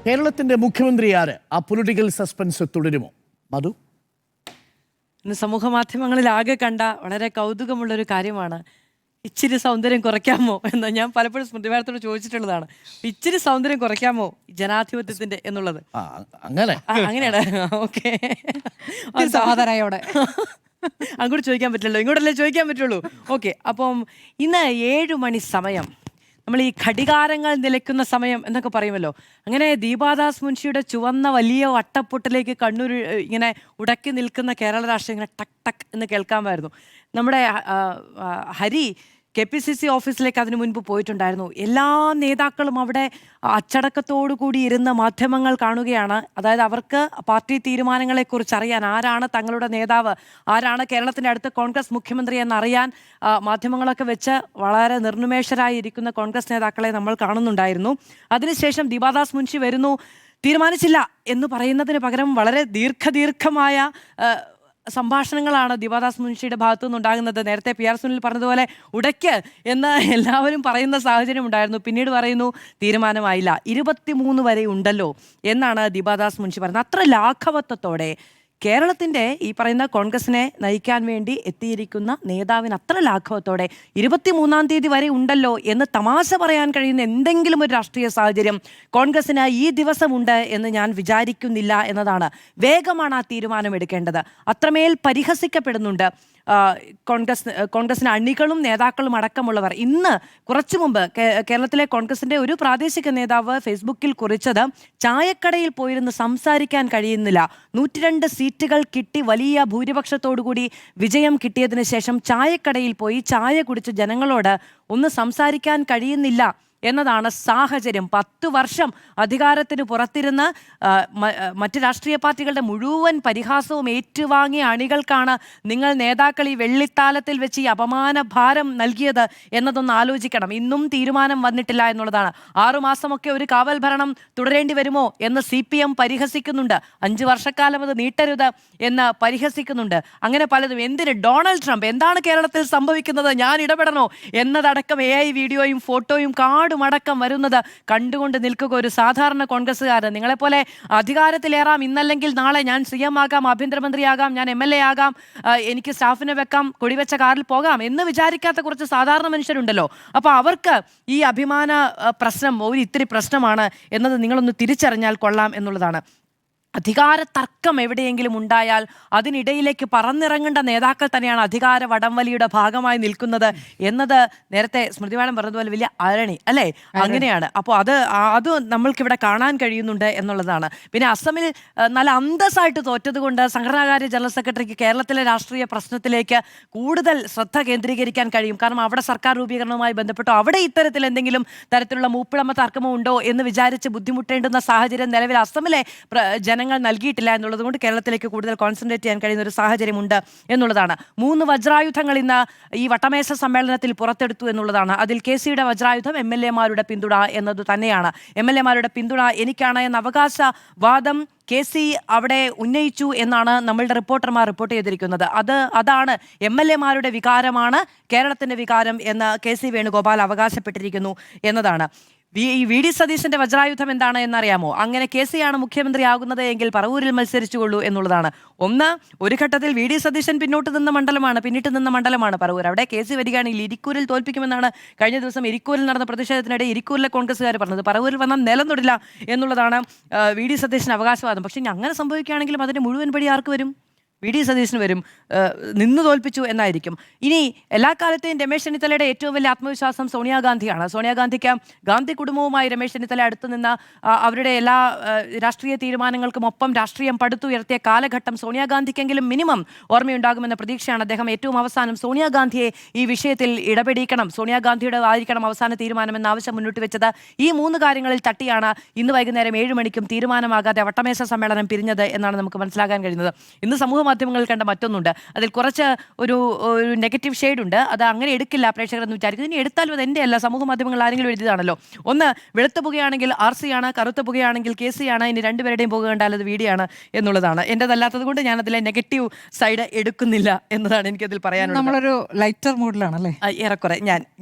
കേരളത്തിന്റെ മുഖ്യമന്ത്രി ആര്? ആ പൊളിറ്റിക്കൽ സസ്പെൻസ് തുടരുമോ? മധു, ഇന്ന് സമൂഹ മാധ്യമങ്ങളിൽ ആകെ കണ്ട വളരെ കൗതുകമുള്ളൊരു കാര്യമാണ് ഇച്ചിരി സൗന്ദര്യം കുറയ്ക്കാമോ എന്ന് ഞാൻ പലപ്പോഴും സ്മൃതിവാരത്തോട് ചോദിച്ചിട്ടുള്ളതാണ്. ഇച്ചിരി സൗന്ദര്യം കുറയ്ക്കാമോ ജനാധിപത്യത്തിന്റെ എന്നുള്ളത്. അങ്ങനെ അങ്ങനെയാണ്. ഓക്കെ, സഹോദരയോടെ അങ്ങോട്ട് ചോദിക്കാൻ പറ്റില്ലല്ലോ, ഇങ്ങോട്ടല്ലേ ചോദിക്കാൻ പറ്റുള്ളൂ. ഓക്കെ, അപ്പം ഇന്ന് 7 മണി സമയം, നമ്മൾ ഈ ഘടികാരങ്ങൾ നിലയ്ക്കുന്ന സമയം എന്നൊക്കെ പറയുമല്ലോ, അങ്ങനെ ദീപാദാസ് മുൻഷിയുടെ ചുവന്ന വലിയ വട്ടപ്പൊട്ടിലേക്ക് കണ്ണൂർ ഇങ്ങനെ ഉടക്കി നിൽക്കുന്ന കേരള രാഷ്ട്രീയം ഇങ്ങനെ ടക്ക് ടക്ക് എന്ന് കേൾക്കാമായിരുന്നു. നമ്മുടെ ഹരി KPCC ഓഫീസിലേക്ക് അതിനു മുൻപ് പോയിട്ടുണ്ടായിരുന്നു. എല്ലാ നേതാക്കളും അവിടെ അച്ചടക്കത്തോടു കൂടി ഇരുന്ന് മാധ്യമങ്ങൾ കാണുകയാണ്. അതായത് അവർക്ക് പാർട്ടി തീരുമാനങ്ങളെക്കുറിച്ച് അറിയാൻ, ആരാണ് തങ്ങളുടെ നേതാവ്, ആരാണ് കേരളത്തിൻ്റെ അടുത്ത കോൺഗ്രസ് മുഖ്യമന്ത്രി എന്നറിയാൻ മാധ്യമങ്ങളൊക്കെ വെച്ച് വളരെ നിർനിമേഷരായി ഇരിക്കുന്ന കോൺഗ്രസ് നേതാക്കളെ നമ്മൾ കാണുന്നുണ്ടായിരുന്നു. അതിനുശേഷം ദീപാദാസ് മുൻഷി വരുന്നു, തീരുമാനിച്ചില്ല എന്ന് പറയുന്നതിന് പകരം വളരെ ദീർഘമായ സംഭാഷണങ്ങളാണ് ദീപാദാസ് മുൻഷിയുടെ ഭാഗത്തു നിന്നുണ്ടാകുന്നത്. നേരത്തെ PR സുനിൽ പറഞ്ഞതുപോലെ ഉടയ്ക്ക് എന്ന് എല്ലാവരും പറയുന്ന സാഹചര്യം ഉണ്ടായിരുന്നു. പിന്നീട് പറയുന്നു തീരുമാനമായില്ല, 23 വരെ ഉണ്ടല്ലോ എന്നാണ് ദീപാദാസ് മുൻഷി പറയുന്നത്. അത്ര ലാഘവത്വത്തോടെ കേരളത്തിൻ്റെ ഈ പറയുന്ന കോൺഗ്രസിനെ നയിക്കാൻ വേണ്ടി എത്തിയിരിക്കുന്ന നേതാവിന് അത്ര ലാഘവത്തോടെ 23-ാം തീയതി വരെ ഉണ്ടല്ലോ എന്ന് തമാശ പറയാൻ കഴിയുന്ന എന്തെങ്കിലും ഒരു രാഷ്ട്രീയ സാഹചര്യം കോൺഗ്രസിന് ഈ ദിവസമുണ്ട് എന്ന് ഞാൻ വിചാരിക്കുന്നില്ല എന്നതാണ്. വേഗമാണ് ആ തീരുമാനം എടുക്കേണ്ടത്. അത്രമേൽ പരിഹസിക്കപ്പെടുന്നുണ്ട് കോൺഗ്രസിന് അണികളും നേതാക്കളും അടക്കമുള്ളവർ. ഇന്ന് കുറച്ചു മുമ്പ് കേരളത്തിലെ കോൺഗ്രസിന്റെ ഒരു പ്രാദേശിക നേതാവ് ഫേസ്ബുക്കിൽ കുറിച്ചത്, ചായക്കടയിൽ പോയിരുന്ന് സംസാരിക്കാൻ കഴിയുന്നില്ല, 102 സീറ്റുകൾ കിട്ടി വലിയ ഭൂരിപക്ഷത്തോടുകൂടി വിജയം കിട്ടിയതിന് ശേഷം ചായക്കടയിൽ പോയി ചായ കുടിച്ച് ജനങ്ങളോട് ഒന്ന് സംസാരിക്കാൻ കഴിയുന്നില്ല എന്നതാണ് സാഹചര്യം. 10 വർഷം അധികാരത്തിന് പുറത്തിരുന്ന് മറ്റ് രാഷ്ട്രീയ പാർട്ടികളുടെ മുഴുവൻ പരിഹാസവും ഏറ്റുവാങ്ങിയ അണികൾക്കാണ് നിങ്ങൾ നേതാക്കൾ ഈ വെള്ളിത്താലത്തിൽ വെച്ച് ഈ അപമാന ഭാരം നൽകിയത് എന്നതൊന്ന് ആലോചിക്കണം. ഇന്നും തീരുമാനം വന്നിട്ടില്ല എന്നുള്ളതാണ്. 6 മാസമൊക്കെ ഒരു കാവൽ ഭരണം തുടരേണ്ടി വരുമോ എന്ന് CPM പരിഹസിക്കുന്നുണ്ട്. 5 വർഷക്കാലം അത് നീട്ടരുത് എന്ന് പരിഹസിക്കുന്നുണ്ട്. അങ്ങനെ പലതും. എന്തിന് ഡൊണാൾഡ് ട്രംപ്, എന്താണ് കേരളത്തിൽ സംഭവിക്കുന്നത്, ഞാൻ ഇടപെടണോ എന്നതടക്കം AI വീഡിയോയും ഫോട്ടോയും മടക്കം വരുന്നത് കണ്ടുകൊണ്ട് നിൽക്കുക ഒരു സാധാരണ കോൺഗ്രസ്സുകാരൻ. നിങ്ങളെപ്പോലെ അധികാരത്തിലേറാം, ഇന്നല്ലെങ്കിൽ നാളെ ഞാൻ CM ആകാം, ആഭ്യന്തരമന്ത്രിയാകാം, ഞാൻ MLA ആകാം, എനിക്ക് സ്റ്റാഫിനെ വെക്കാം, കൊടിവെച്ച കാറിൽ പോകാം എന്ന് വിചാരിക്കാത്ത കുറച്ച് സാധാരണ മനുഷ്യരുണ്ടല്ലോ. അപ്പോൾ അവർക്ക് ഈ അഭിമാന പ്രശ്നം ഒരു ഇത്തിരി പ്രശ്നമാണ് എന്നത് നിങ്ങളൊന്ന് തിരിച്ചറിഞ്ഞാൽ കൊള്ളാം എന്നുള്ളതാണ്. അധികാര തർക്കം എവിടെയെങ്കിലും ഉണ്ടായാൽ അതിനിടയിലേക്ക് പറന്നിറങ്ങേണ്ട നേതാക്കൾ തന്നെയാണ് അധികാര വടംവലിയുടെ ഭാഗമായി നിൽക്കുന്നത് എന്നത് നേരത്തെ സ്മൃതി മാഡം പറഞ്ഞതുപോലെ വലിയ അരണി അല്ലേ, അങ്ങനെയാണ്. അപ്പോൾ അത് നമ്മൾക്കിവിടെ കാണാൻ കഴിയുന്നുണ്ട് എന്നുള്ളതാണ്. പിന്നെ അസമിൽ നല്ല അന്തസ്സായിട്ട് തോറ്റത് കൊണ്ട് സംഘടനാകാര്യ ജനറൽ സെക്രട്ടറിക്ക് കേരളത്തിലെ രാഷ്ട്രീയ പ്രശ്നത്തിലേക്ക് കൂടുതൽ ശ്രദ്ധ കേന്ദ്രീകരിക്കാൻ കഴിയും. കാരണം അവിടെ സർക്കാർ രൂപീകരണവുമായി ബന്ധപ്പെട്ടോ അവിടെ ഇത്തരത്തിൽ എന്തെങ്കിലും തരത്തിലുള്ള മൂപ്പിളമ തർക്കമോ ഉണ്ടോ എന്ന് വിചാരിച്ച് ബുദ്ധിമുട്ടേണ്ടുന്ന സാഹചര്യം നിലവിൽ അസമിലെ ജനങ്ങൾ നൽകിയിട്ടില്ല എന്നുള്ളത് കൊണ്ട് കേരളത്തിലേക്ക് കൂടുതൽ കോൺസെൻട്രേറ്റ് ചെയ്യാൻ കഴിയുന്ന ഒരു സാഹചര്യമുണ്ട് എന്നുള്ളതാണ്. 3 വജ്രായുധങ്ങൾ ഇന്ന് ഈ വട്ടമേശ സമ്മേളനത്തിൽ പുറത്തെടുത്തു എന്നുള്ളതാണ്. അതിൽ KCയുടെ വജ്രായുധം MLA മാരുടെ പിന്തുണ എന്നത് തന്നെയാണ്. MLA മാരുടെ പിന്തുണ എനിക്കാണ് എന്ന അവകാശവാദം KC അവിടെ ഉന്നയിച്ചു എന്നാണ് നമ്മളുടെ റിപ്പോർട്ടർമാർ റിപ്പോർട്ട് ചെയ്തിരിക്കുന്നത്. അതാണ് MLA മാരുടെ വികാരമാണ് കേരളത്തിന്റെ വികാരം എന്ന് KC വേണുഗോപാൽ അവകാശപ്പെട്ടിരിക്കുന്നു എന്നതാണ്. VD സതീശന്റെ വജ്രായുധം എന്താണ് എന്നറിയാമോ? അങ്ങനെ KCയാണ് മുഖ്യമന്ത്രി ആകുന്നത് എങ്കിൽ പറവൂരിൽ മത്സരിച്ചുകൊള്ളൂ എന്നുള്ളതാണ്. ഒരു ഘട്ടത്തിൽ VD സതീശൻ പിന്നിട്ട് നിന്ന മണ്ഡലമാണ് പറവൂർ. അവിടെ KC വരികയാണെങ്കിൽ ഇരിക്കൂരിൽ തോൽപ്പിക്കുമെന്നാണ് കഴിഞ്ഞ ദിവസം ഇരിക്കൂരിൽ നടന്ന പ്രതിഷേധത്തിനിടെ ഇരിക്കൂരിലെ കോൺഗ്രസ്സുകാർ പറഞ്ഞത്. പറവൂരിൽ വന്നാൽ നിലം തൊടില്ല എന്നുള്ളതാണ് VD സതീശൻ അവകാശവാദം. പക്ഷെ ഇനി അങ്ങനെ സംഭവിക്കുകയാണെങ്കിലും അതിന്റെ മുഴുവൻ പടി ആർക്ക് വരും? VD സതീശന് വരും. നിന്ന് തോൽപ്പിച്ചു എന്നായിരിക്കും. ഇനി എല്ലാ കാലത്തെയും രമേശ് ചെന്നിത്തലയുടെ ഏറ്റവും വലിയ ആത്മവിശ്വാസം സോണിയാഗാന്ധിയാണ്. സോണിയാഗാന്ധിക്ക് ഗാന്ധി കുടുംബവുമായി രമേശ് ചെന്നിത്തല അടുത്ത് നിന്ന് അവരുടെ എല്ലാ രാഷ്ട്രീയ തീരുമാനങ്ങൾക്കും ഒപ്പം രാഷ്ട്രീയം പടുത്തുയർത്തിയ കാലഘട്ടം സോണിയാഗാന്ധിക്കെങ്കിലും മിനിമം ഓർമ്മയുണ്ടാകുമെന്ന പ്രതീക്ഷയാണ്. അദ്ദേഹം ഏറ്റവും അവസാനം സോണിയാഗാന്ധിയെ ഈ വിഷയത്തിൽ ഇടപെടിക്കണം, സോണിയാഗാന്ധിയുടെ ആയിരിക്കണം അവസാന തീരുമാനമെന്ന ആവശ്യം മുന്നോട്ട് വെച്ചത്. ഈ 3 കാര്യങ്ങളിൽ തട്ടിയാണ് ഇന്ന് വൈകുന്നേരം 7 മണിക്കും തീരുമാനമാകാതെ വട്ടമേശ സമ്മേളനം പിരിഞ്ഞത് എന്നാണ് നമുക്ക് മനസ്സിലാക്കാൻ കഴിയുന്നത്. ഇന്ന് സമൂഹ മാധ്യമങ്ങളിൽ കണ്ട മറ്റൊന്നുണ്ട്. അതിൽ കുറച്ച് ഒരു നെഗറ്റീവ് ഷെയ്ഡ് ഉണ്ട്. അത് അങ്ങനെ എടുക്കില്ല പ്രേക്ഷകരെന്ന് വിചാരിക്കും. ഇനി എടുത്താലും അത് എൻ്റെ അല്ല, സമൂഹ മാധ്യമങ്ങളിൽ ആരെങ്കിലും എഴുതിയതാണല്ലോ. ഒന്ന്, വെളുത്ത പുകയാണെങ്കിൽ RC ആണ്, കറുത്ത പുകയാണെങ്കിൽ KC ആണ്, ഇനി രണ്ടുപേരുടെയും പുക കണ്ടാൽ അത് VD ആണ് എന്നുള്ളതാണ്. എൻ്റെതല്ലാത്തത് കൊണ്ട് ഞാൻ അതിലെ നെഗറ്റീവ് സൈഡ് എടുക്കുന്നില്ല എന്നതാണ് എനിക്കതിൽ പറയാനുള്ളത്. നമ്മളൊരു ലൈറ്റർ മൂഡിലാണല്ലേ? ഏറെക്കുറെ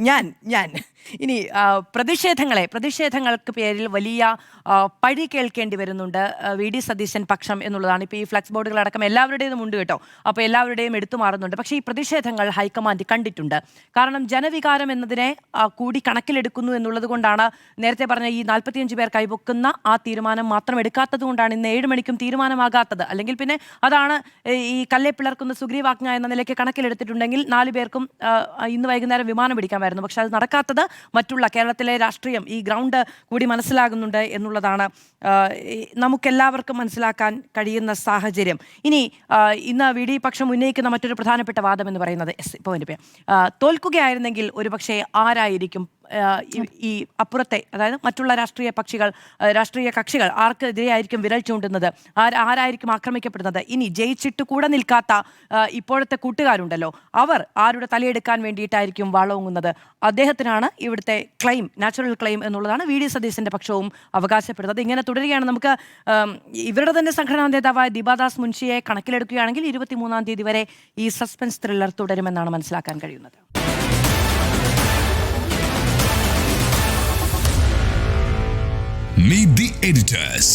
ഞാൻ ഇനി പ്രതിഷേധങ്ങൾക്ക് പേരിൽ വലിയ പഴി കേൾക്കേണ്ടി വരുന്നുണ്ട് VD സതീശൻ പക്ഷം എന്നുള്ളതാണ്. ഇപ്പോൾ ഈ ഫ്ലക്സ് ബോർഡുകളടക്കം എല്ലാവരുടേതും ഉണ്ട് കേട്ടോ. അപ്പോൾ എല്ലാവരുടെയും എടുത്തു മാറുന്നുണ്ട്. പക്ഷേ ഈ പ്രതിഷേധങ്ങൾ ഹൈക്കമാൻഡ് കണ്ടിട്ടുണ്ട്. കാരണം ജനവികാരം എന്നതിനെ കൂടി കണക്കിലെടുക്കുന്നു എന്നുള്ളത് കൊണ്ടാണ് നേരത്തെ പറഞ്ഞ ഈ 45 പേർ കൈവക്കുന്ന ആ തീരുമാനം മാത്രം എടുക്കാത്തത് കൊണ്ടാണ് ഇന്ന് 7 മണിക്കും തീരുമാനമാകാത്തത്. അല്ലെങ്കിൽ പിന്നെ അതാണ് ഈ കല്ലെ പിളർക്കുന്ന സുഗ്രീവാജ്ഞ എന്ന നിലയ്ക്ക് കണക്കിലെടുത്തിട്ടുണ്ടെങ്കിൽ 4 പേർക്കും ഇന്ന് വൈകുന്നേരം വിമാനം പിടിക്കാമായിരുന്നു. പക്ഷെ അത് നടക്കാത്തത് മറ്റുള്ള കേരളത്തിലെ രാഷ്ട്രീയം, ഈ ഗ്രൗണ്ട് കൂടി മനസ്സിലാകുന്നുണ്ട് എന്നുള്ളതാണ് നമുക്കെല്ലാവർക്കും മനസ്സിലാക്കാൻ കഴിയുന്ന സാഹചര്യം. ഇനി ഇന്ന് VD പക്ഷം ഉന്നയിക്കുന്ന മറ്റൊരു പ്രധാനപ്പെട്ട വാദം എന്ന് പറയുന്നത് ഇപ്പോൾ തോൽക്കുകയായിരുന്നെങ്കിൽ ഒരുപക്ഷെ ആരായിരിക്കും ഈ അപ്പുറത്തെ, അതായത് മറ്റുള്ള രാഷ്ട്രീയ കക്ഷികൾ ആർക്കെതിരെയായിരിക്കും വിരൽ ചൂണ്ടുന്നത്, ആരായിരിക്കും ആക്രമിക്കപ്പെടുന്നത്? ഇനി ജയിച്ചിട്ട് കൂടെ നിൽക്കാത്ത ഇപ്പോഴത്തെ കൂട്ടുകാരുണ്ടല്ലോ, അവർ ആരുടെ തലയെടുക്കാൻ വേണ്ടിയിട്ടായിരിക്കും വാളോങ്ങുന്നത്? അദ്ദേഹത്തിനാണ് ഇവിടുത്തെ നാച്ചുറൽ ക്ലെയിം എന്നുള്ളതാണ് VD സതീശന്റെ പക്ഷവും അവകാശപ്പെടുന്നത്. ഇങ്ങനെ തുടരുകയാണ്. നമുക്ക് ഇവരുടെ തന്നെ സംഘടനാ നേതാവായ ദീപാദാസ് മുൻഷിയെ കണക്കിലെടുക്കുകയാണെങ്കിൽ 23-ാം തീയതി വരെ ഈ സസ്പെൻസ് ത്രില്ലർ തുടരുമെന്നാണ് മനസ്സിലാക്കാൻ കഴിയുന്നത്. Meet the editors.